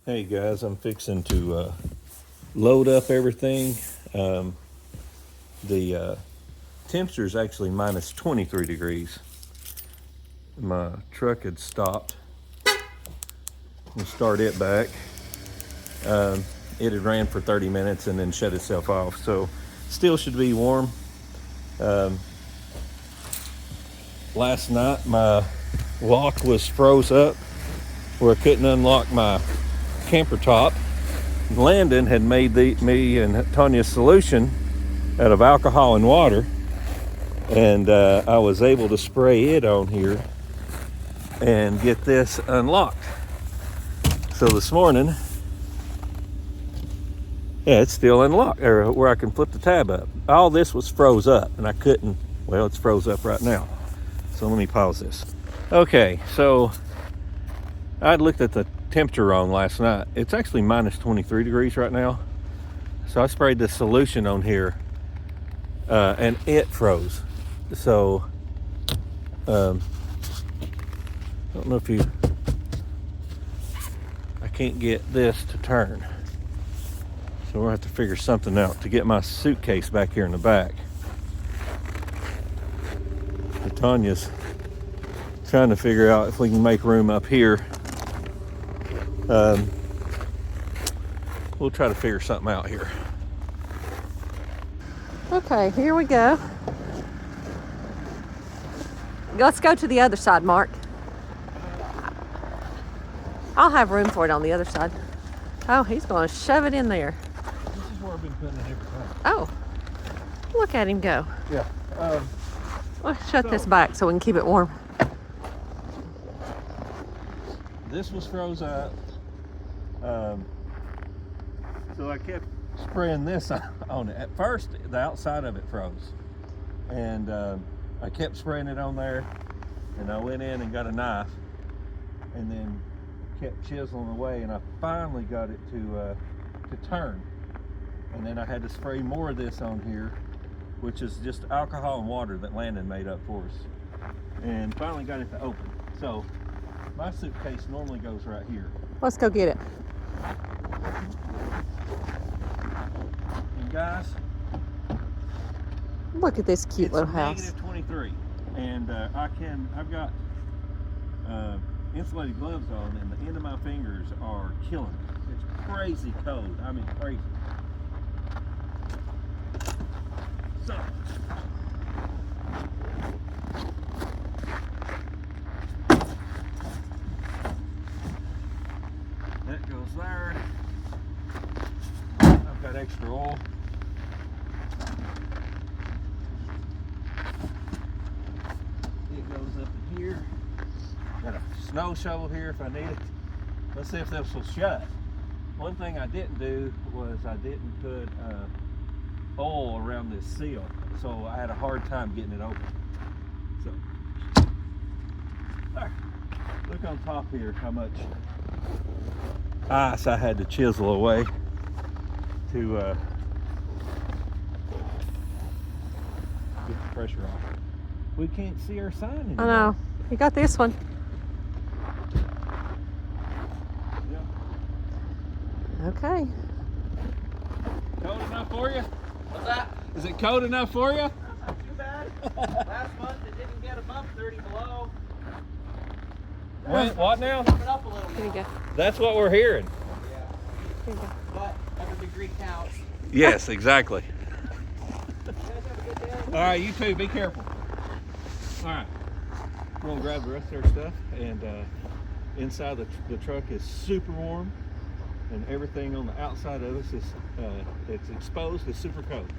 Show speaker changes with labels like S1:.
S1: Hey guys, I'm fixing to load up everything. The temperature is actually minus 23 degrees. My truck had stopped. We'll start it back. It had ran for 30 minutes and then shut itself off, so still should be warm. Last night my lock was froze up where I couldn't unlock my camper top. Landon had made me and Tanya's solution out of alcohol and water, and I was able to spray it on here and get this unlocked. So this morning, yeah, it's still unlocked, or where I can flip the tab up. All this was froze up and I couldn't, well, it's froze up right now. So let me pause this. Okay, so I'd looked at the temperature wrong last night. It's actually minus 23 degrees right now. So I sprayed this solution on here and it froze. So I don't know if I can't get this to turn. So we'll have to figure something out to get my suitcase back here in the back. Tanya's trying to figure out if we can make room up here. We'll try to figure something out here.
S2: Okay, here we go. Let's go to the other side, Mark. I'll have room for it on the other side. Oh, he's going to shove it in there.
S1: This is where I've been putting it every time.
S2: Oh, look at him go.
S1: Yeah.
S2: Let's shut this back so we can keep it warm.
S1: This was froze up. So I kept spraying this on it. At first, the outside of it froze. And I kept spraying it on there. And I went in and got a knife. And then kept chiseling away. And I finally got it to turn. And then I had to spray more of this on here, which is just alcohol and water that Landon made up for us. And finally got it to open. So my suitcase normally goes right here.
S2: Let's go get it.
S1: And guys,
S2: Look at this cute little house.
S1: It's negative 23, and I've got insulated gloves on, and the end of my fingers are killing me. It's crazy cold. I mean, crazy. So. That goes there. I've got extra oil. It goes up in here. Got a snow shovel here if I need it. Let's see if this will shut. One thing I didn't do was I didn't put oil around this seal, so I had a hard time getting it open. So, there. Look on top here how much ice I had to chisel away to get the pressure off. We can't see our sign anymore.
S2: I know. You got this one.
S1: Yeah.
S2: Okay.
S1: Cold enough for you?
S3: What's that?
S1: Is it cold enough for you?
S3: That's not too bad. Last month it didn't get above 30 below.
S1: Wait, what now?
S3: Warm it up a little
S2: Here you
S3: more.
S2: go.
S1: That's what we're hearing.
S3: Yeah.
S2: Here you go.
S3: But every degree counts.
S1: Yes, exactly.
S3: You guys have a good day.
S1: All right, you too. Be careful. All right. We're going to grab the rest of our stuff, and inside the truck is super warm, and everything on the outside of us is it's exposed. It's super cold.